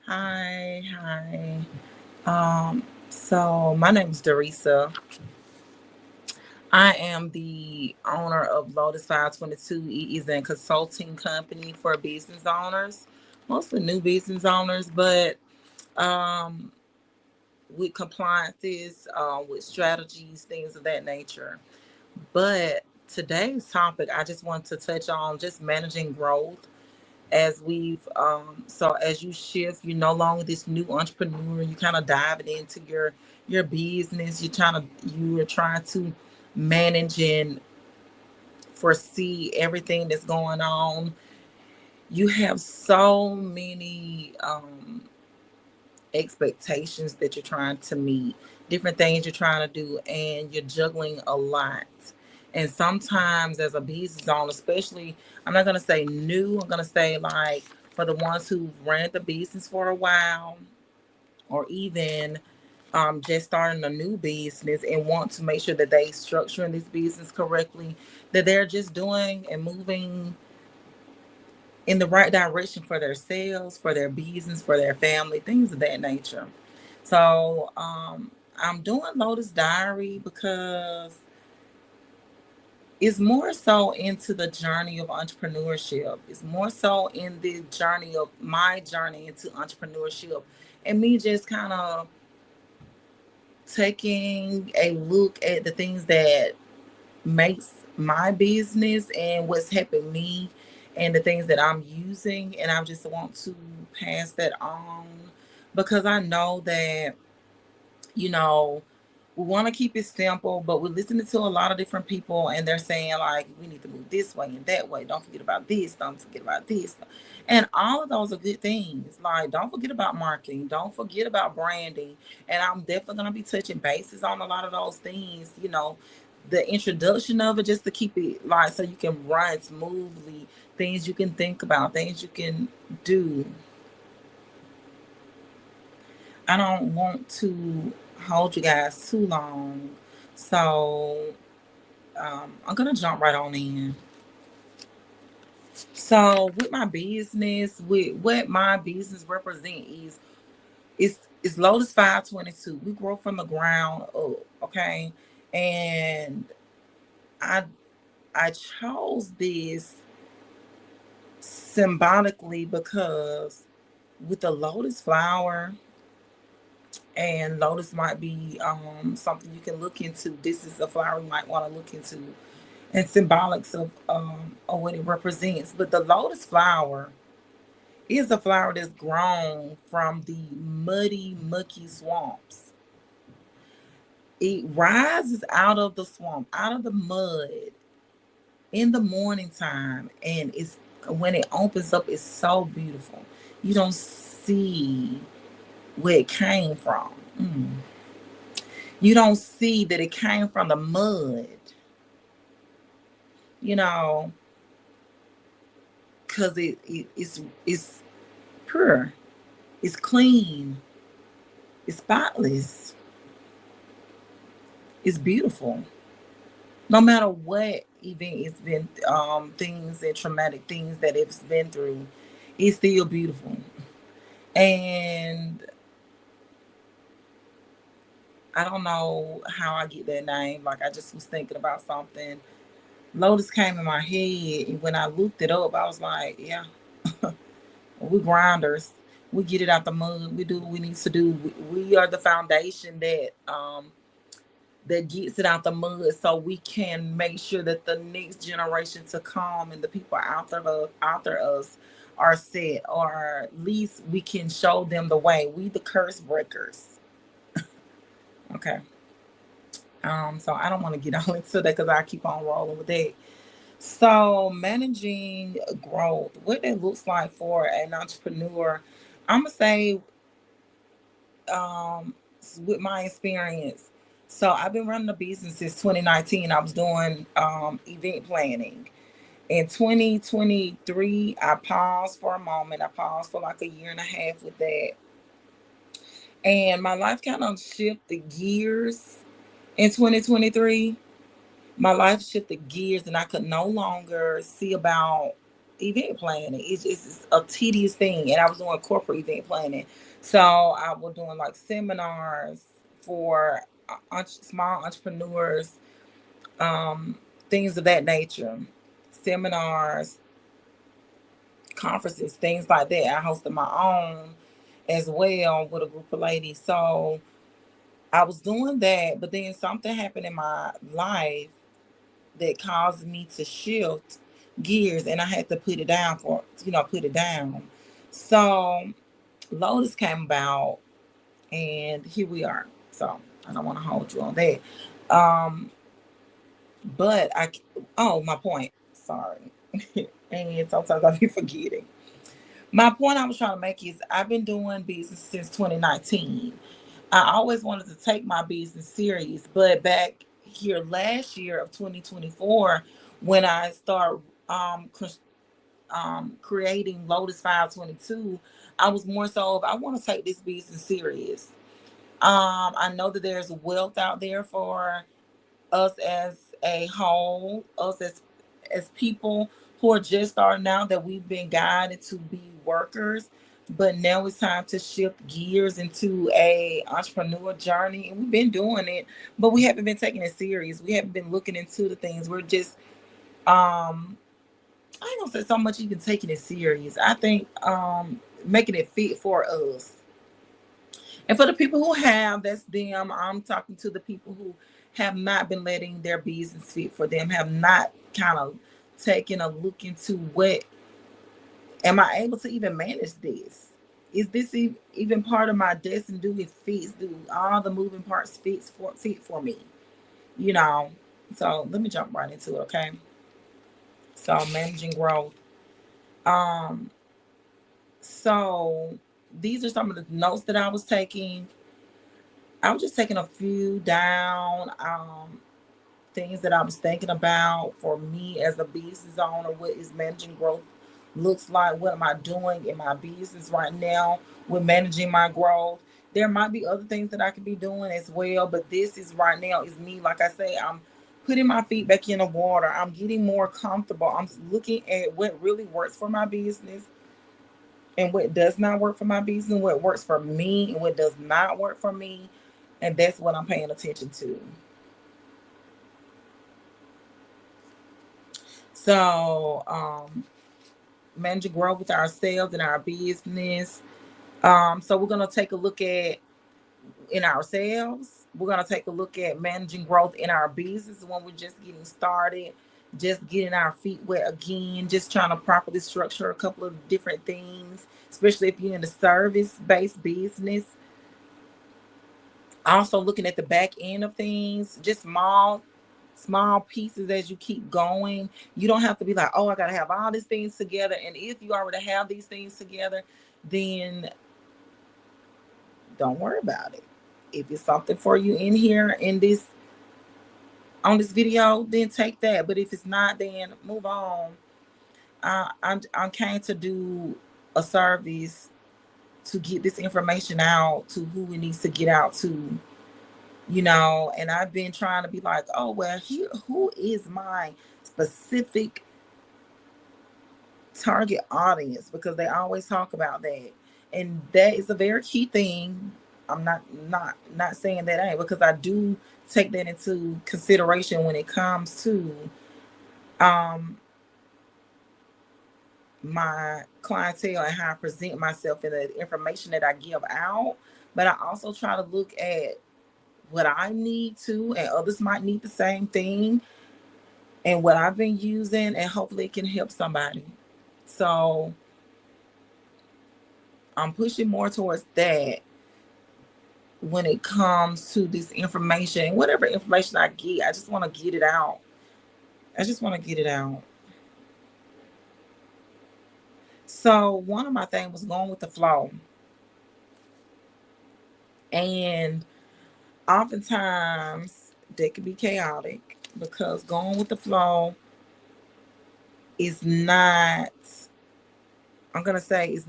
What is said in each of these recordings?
Hi. So my name is Dorisa. I am the owner of Lotus 522. It is a consulting company for business owners, mostly new business owners, but um, with compliances, with strategies, things of that nature. But today's topic, I just want to touch on just managing growth as as you shift, you're no longer this new entrepreneur. You kind of diving into your business. You are trying to manage and foresee everything that's going on. You have so many expectations that you're trying to meet, different things you're trying to do, and you're juggling a lot. And sometimes, as a business owner, especially, I'm not going to say new, I'm going to say like for the ones who ran the business for a while, or even just starting a new business and want to make sure that they structuring this business correctly, that they're just doing and moving in the right direction for their sales, for their business, for their family, things of that nature. So I'm doing Lotus Diary because it's more so into the journey of entrepreneurship. It's more so in the journey of my journey into entrepreneurship, and me just kind of taking a look at the things that makes my business and what's helping me and the things that I'm using. And I just want to pass that on because I know that, you know, we want to keep it simple, but we're listening to a lot of different people and they're saying, like, we need to move this way and that way. Don't forget about this. Don't forget about this. And all of those are good things. Like, don't forget about marketing. Don't forget about branding. And I'm definitely going to be touching bases on a lot of those things, the introduction of it, just to keep it like so you can run smoothly, things you can think about, things you can do. I don't want to hold you guys too long. So I'm going to jump right on in. So with my business, with what my business represent is Lotus 522. We grow from the ground up, okay? And I I chose this symbolically because with the lotus flower, and lotus might be something you can look into. This is a flower you might want to look into, and symbolics of what it represents. But the lotus flower is a flower that's grown from the muddy, mucky swamps. It rises out of the swamp, out of the mud in the morning time, and it's when it opens up, it's so beautiful. You don't see where it came from. You don't see that it came from the mud, you know, because it's pure, it's clean, it's spotless, it's beautiful. No matter what event it's been, things and traumatic things that it's been through, it's still beautiful. And I don't know how I get that name. Like, I just was thinking about something. Lotus came in my head, and when I looked it up, I was like, yeah, we grinders. We get it out the mud. We do what we need to do. We are the foundation that gets it out the mud, so we can make sure that the next generation to come and the people after us are set, or at least we can show them the way. We the curse breakers. Okay. So I don't want to get all into that because I keep on rolling with that. So managing growth, what it looks like for an entrepreneur, I'm gonna say, um, with my experience. So I've been running a business since 2019. I was doing event planning. In 2023, I paused for a moment. I paused for like a year and a half with that, and my life kind of shifted gears in 2023. My life shifted gears, and I could no longer see about event planning. It's a tedious thing. And I was doing corporate event planning. So I was doing like seminars for small entrepreneurs, um, things of that nature, seminars, conferences, things like that. I hosted my own as well with a group of ladies. So I was doing that, but then something happened in my life that caused me to shift gears, and I had to put it down put it down. So Lotus came about, and here we are. So I don't want to hold you on that. Um, but my point. Sorry. And sometimes I be forgetting. My point I was trying to make is I've been doing business since 2019. I always wanted to take my business serious, but back here last year of 2024, when I started creating Lotus 522, I was more so of I want to take this business serious. I know that there's wealth out there for us as a whole, us as people who are just starting out, that we've been guided to be workers, but now it's time to shift gears into a entrepreneur journey, and we've been doing it, but we haven't been taking it serious. We haven't been looking into the things. We're just I ain't gonna say so much even taking it serious. I think making it fit for us. And for the people who have, that's them. I'm talking to the people who have not been letting their business fit for them, have not kind of taken a look into what am I able to even manage this? Is this even part of my destiny? Do it fits? Do all the moving parts fit for me? You know. So let me jump right into it, okay? So managing growth. Um, so these are some of the notes that I was taking. I was just taking a few down, things that I was thinking about for me as a business owner. What is managing growth looks like? What am I doing in my business right now with managing my growth? There might be other things that I could be doing as well, but this is right now is me. Like I say, I'm putting my feet back in the water. I'm getting more comfortable. I'm looking at what really works for my business and what does not work for my business, what works for me and what does not work for me. And that's what I'm paying attention to. So, managing growth with ourselves and our business. So we're gonna take a look at in ourselves. We're gonna take a look at managing growth in our business when we're just getting started, just getting our feet wet again, just trying to properly structure a couple of different things, especially if you're in the service-based business. Also looking at the back end of things, just small pieces as you keep going. You don't have to be like, oh, I gotta have all these things together. And if you already have these things together, then don't worry about it. If it's something for you in here in this on this video, then take that. But if it's not, then move on. I'm trying to do a service to get this information out to who it needs to get out to, and I've been trying to be like, oh well, who is my specific target audience, because they always talk about that, and that is a very key thing. I'm not saying that ain't, because I do take that into consideration when it comes to um my clientele and how I present myself and the information that I give out. But I also try to look at what I need to, and others might need the same thing, and what I've been using, and hopefully it can help somebody. So I'm pushing more towards that when it comes to this information. Whatever information I get, I just want to get it out. I just want to get it out. So one of my things was going with the flow. And oftentimes that can be chaotic, because going with the flow is not, I'm gonna say it's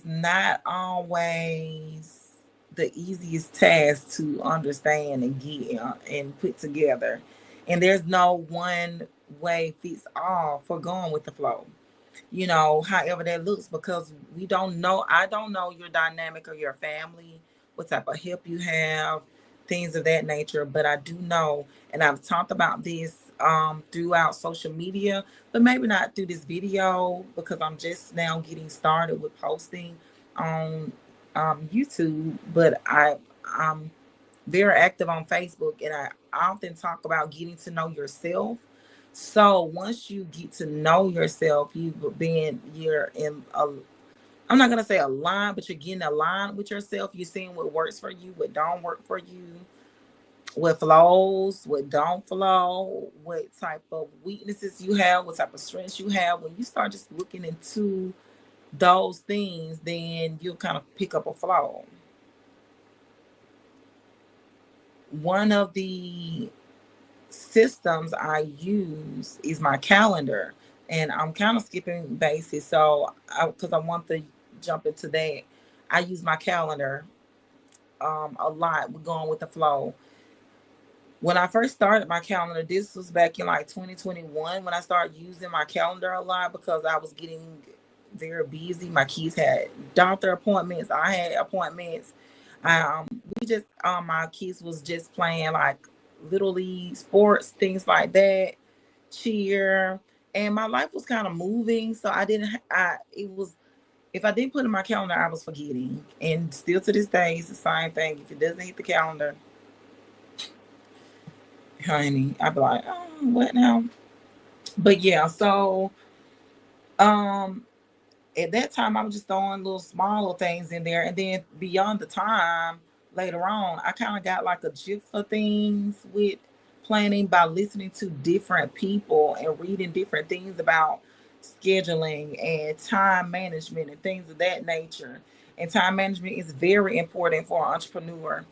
not always the easiest task to understand and get and put together. And there's no one way fits all for going with the flow. However that looks, because we don't know, I don't know your dynamic or your family, what type of help you have, things of that nature. But I do know, and I've talked about this throughout social media, but maybe not through this video because I'm just now getting started with posting on YouTube. But I'm very active on Facebook, and I often talk about getting to know yourself. So once you get to know yourself, you're in a, I'm not gonna say aligned, but you're getting aligned with yourself. You're seeing what works for you, what don't work for you, what flows, what don't flow, what type of weaknesses you have, what type of strengths you have. When you start just looking into those things, then you'll kind of pick up a flow. One of the systems I use is my calendar, and I'm kind of skipping bases. So, because I want to jump into that, I use my calendar a lot. We're going with the flow. When I first started my calendar, this was back in like 2021 when I started using my calendar a lot because I was getting very busy. My kids had doctor appointments, I had appointments. We just my kids was just playing like little league sports, things like that, cheer, and my life was kind of moving. So I didn't. I it was if I didn't put in my calendar, I was forgetting, and still to this day, it's the same thing. If it doesn't hit the calendar, honey, I'd be like, oh, what now? But yeah, so um at that time I was just throwing little smaller things in there, and then beyond the time later on, I kind of got like a gist for things with planning by listening to different people and reading different things about scheduling and time management and things of that nature. And time management is very important for an entrepreneur,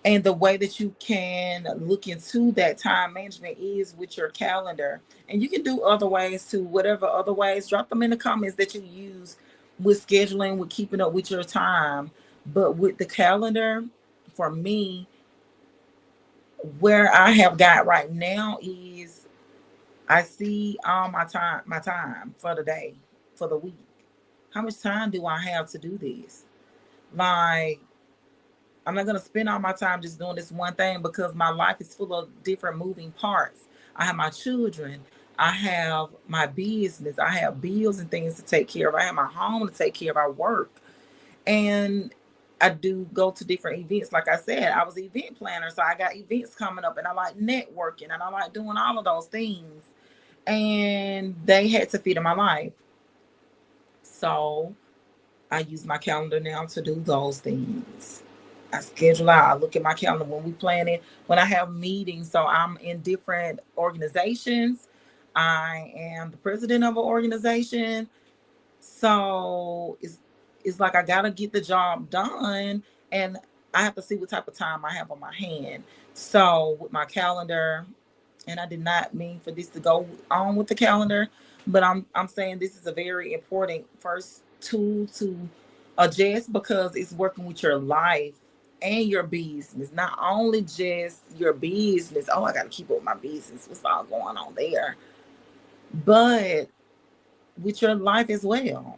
and the way that you can look into that time management is with your calendar. And you can do other ways too, whatever other ways, drop them in the comments that you use with scheduling, with keeping up with your time. But with the calendar, for me, where I have got right now is I see all my time for the day, for the week. How much time do I have to do this? Like, I'm not gonna spend all my time just doing this one thing because my life is full of different moving parts. I have my children, I have my business, I have bills and things to take care of, I have my home to take care of, I work. And I do go to different events. Like I said, I was an event planner, so I got events coming up, and I like networking and I like doing all of those things. And they had to fit in my life. So I use my calendar now to do those things. I schedule out. I look at my calendar when we planning, when I have meetings. So I'm in different organizations. I am the president of an organization. So it's like I gotta get the job done, and I have to see what type of time I have on my hand. So with my calendar, and I did not mean for this to go on with the calendar, but I'm saying this is a very important first tool to adjust because it's working with your life and your business, not only just your business. Oh, I got to keep up with my business. What's all going on there? But with your life as well,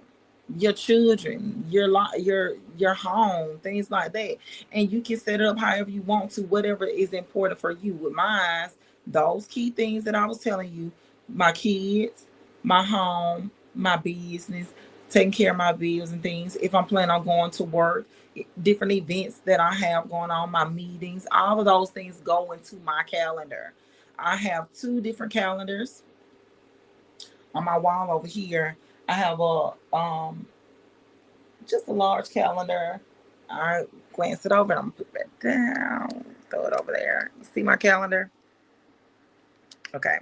your children, your home, things like that. And you can set it up however you want to, whatever is important for you. With mine, those key things that I was telling you, my kids, my home, my business, taking care of my bills and things. If I'm planning on going to work, different events that I have going on, my meetings, all of those things go into my calendar. I have two different calendars on my wall over here. I have a just a large calendar. I glance it over and I'm gonna put that down. Throw it over there. You see my calendar? Okay.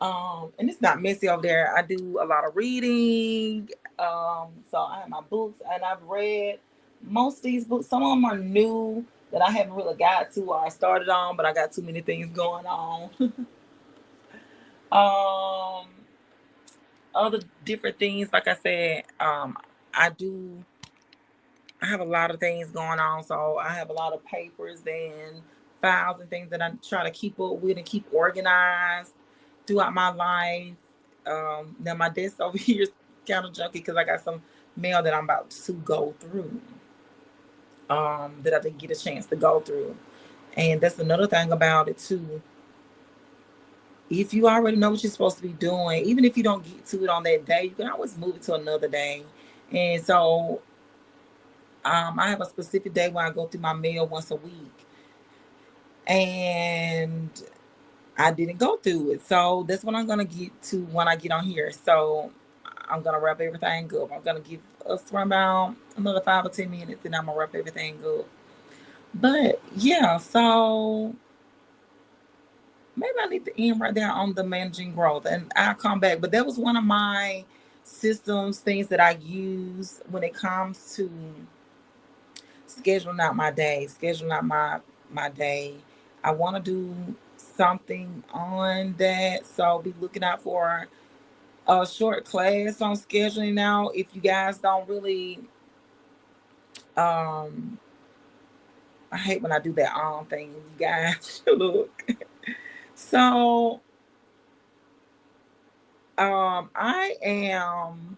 And it's not messy over there. I do a lot of reading. So I have my books, and I've read most of these books. Some of them are new that I haven't really got to or I started on, but I got too many things going on. um Other different things, like I said, I do I have a lot of things going on. So I have a lot of papers and files and things that I try to keep up with and keep organized throughout my life. Now my desk over here is kind of junky because I got some mail that I'm about to go through. That I didn't get a chance to go through. And that's another thing about it too. If you already know what you're supposed to be doing, even if you don't get to it on that day, you can always move it to another day. And so I have a specific day where I go through my mail once a week. And I didn't go through it. So that's what I'm gonna get to when I get on here. So I'm gonna wrap everything up. I'm gonna give us around about another 5 or 10 minutes and I'm gonna wrap everything up. But yeah, so maybe I need to end right there on the managing growth and I'll come back. But that was one of my systems, things that I use when it comes to scheduling out my day, scheduling out my day. I want to do something on that. So I'll be looking out for a short class on scheduling now. If you guys don't really um I hate when I do that on thing, you guys look. So I am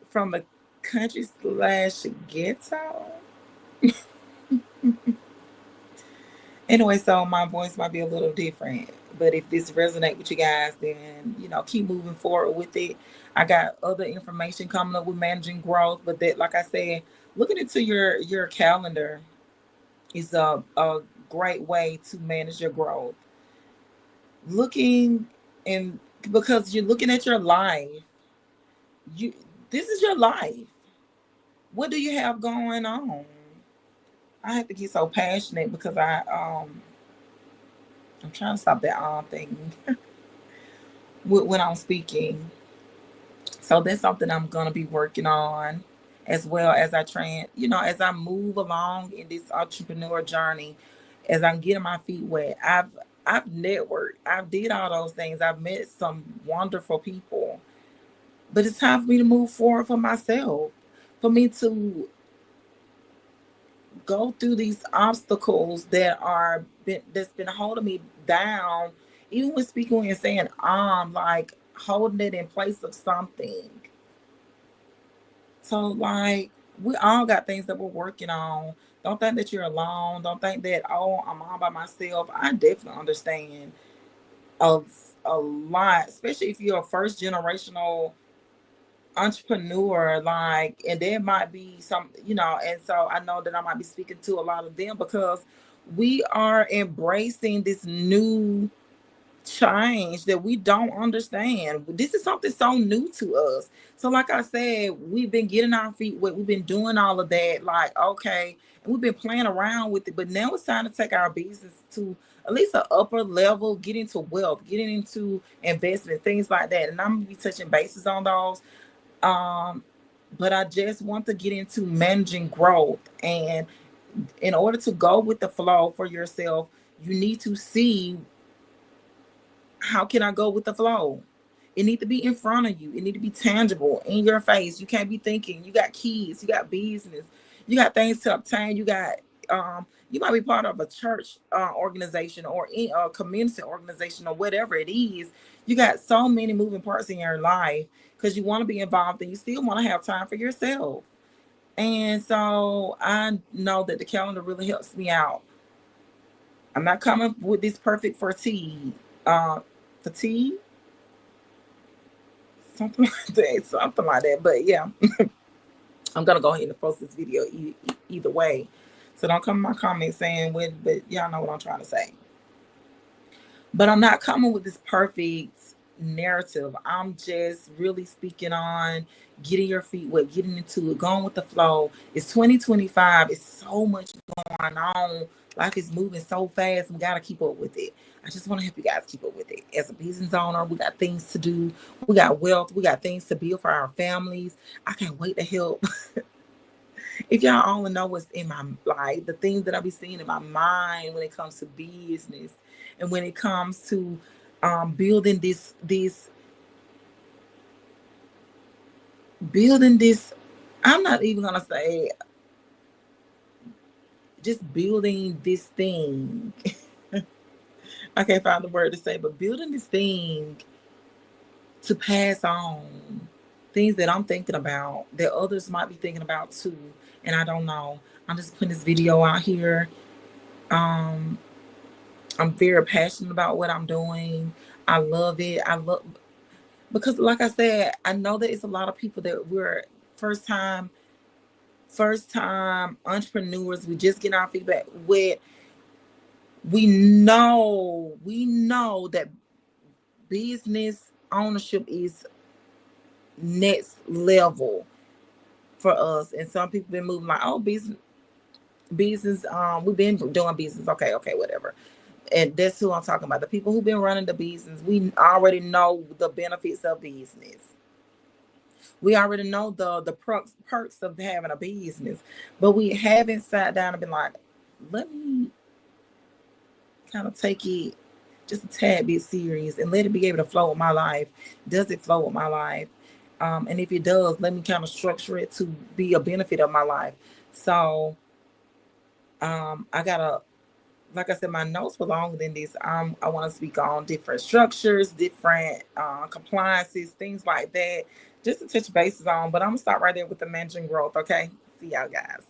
from the country slash ghetto. Anyway, so my voice might be a little different, but if this resonate with you guys, then keep moving forward with it. I got other information coming up with managing growth, but that, like I said, looking into your calendar is a great way to manage your growth. Looking and because you're looking at your life, you this is your life. What do you have going on? I have to get so passionate because I'm trying to stop that thing when I'm speaking. So that's something I'm gonna be working on, as well as as I move along in this entrepreneur journey, as I'm getting my feet wet. I've networked, I've did all those things. I've met some wonderful people, but it's time for me to move forward for myself, for me to go through these obstacles that's been holding me down, even when speaking and saying like holding it in place of something. So like we all got things that we're working on. Don't think that you're alone. Don't think that, oh, I'm all by myself. I definitely understand of a lot, especially if you're a first generational entrepreneur, like, and there might be some, and so I know that I might be speaking to a lot of them because we are embracing this new change that we don't understand. This is something so new to us. So like I said, we've been getting our feet wet, we've been doing all of that, like, okay, and we've been playing around with it, but now it's time to take our business to at least an upper level, get into wealth, getting into investment, things like that. And I'm gonna be touching bases on those. um, but I just want to get into managing growth. And in order to go with the flow for yourself, you need to see, how can I go with the flow? It need to be in front of you. It need to be tangible in your face. You can't be thinking. You got kids. You got business. You got things to obtain. You might be part of a church organization or a community organization or whatever it is. You got so many moving parts in your life because you want to be involved and you still want to have time for yourself. And so I know that the calendar really helps me out. I'm not coming with this perfect fatigue, something like that, something like that. But yeah, I'm gonna go ahead and post this video either way. So don't come in my comments saying what, but y'all know what I'm trying to say. But I'm not coming with this perfect narrative. I'm just really speaking on getting your feet wet, getting into it, going with the flow. It's 2025. It's so much going on. Life is moving so fast. We got to keep up with it. I just want to help you guys keep up with it. As a business owner, we got things to do. We got wealth. We got things to build for our families. I can't wait to help. If y'all only know what's in my life, the things that I be seeing in my mind when it comes to business and when it comes to building building this. I'm not even gonna say just building this thing. I can't find the word to say, but building this thing to pass on things that I'm thinking about that others might be thinking about too. And I don't know. I'm just putting this video out here. Um, I'm very passionate about what I'm doing. I love it. I love because like I said, I know that it's a lot of people that we're first time entrepreneurs. We just get our feedback with we know that business ownership is next level for us. And some people been moving like, oh, business, we've been doing business. Okay, whatever. And that's who I'm talking about. The people who've been running the business, we already know the benefits of business. We already know the perks of having a business, but we haven't sat down and been like, let me kind of take it just a tad bit serious and let it be able to flow with my life. Does it flow with my life? And if it does, let me kind of structure it to be a benefit of my life. So I gotta, like I said, my notes were longer than this. I want to speak on different structures, different compliances, things like that, just to touch bases on. But I'm gonna start right there with the managing growth. Okay, see y'all guys.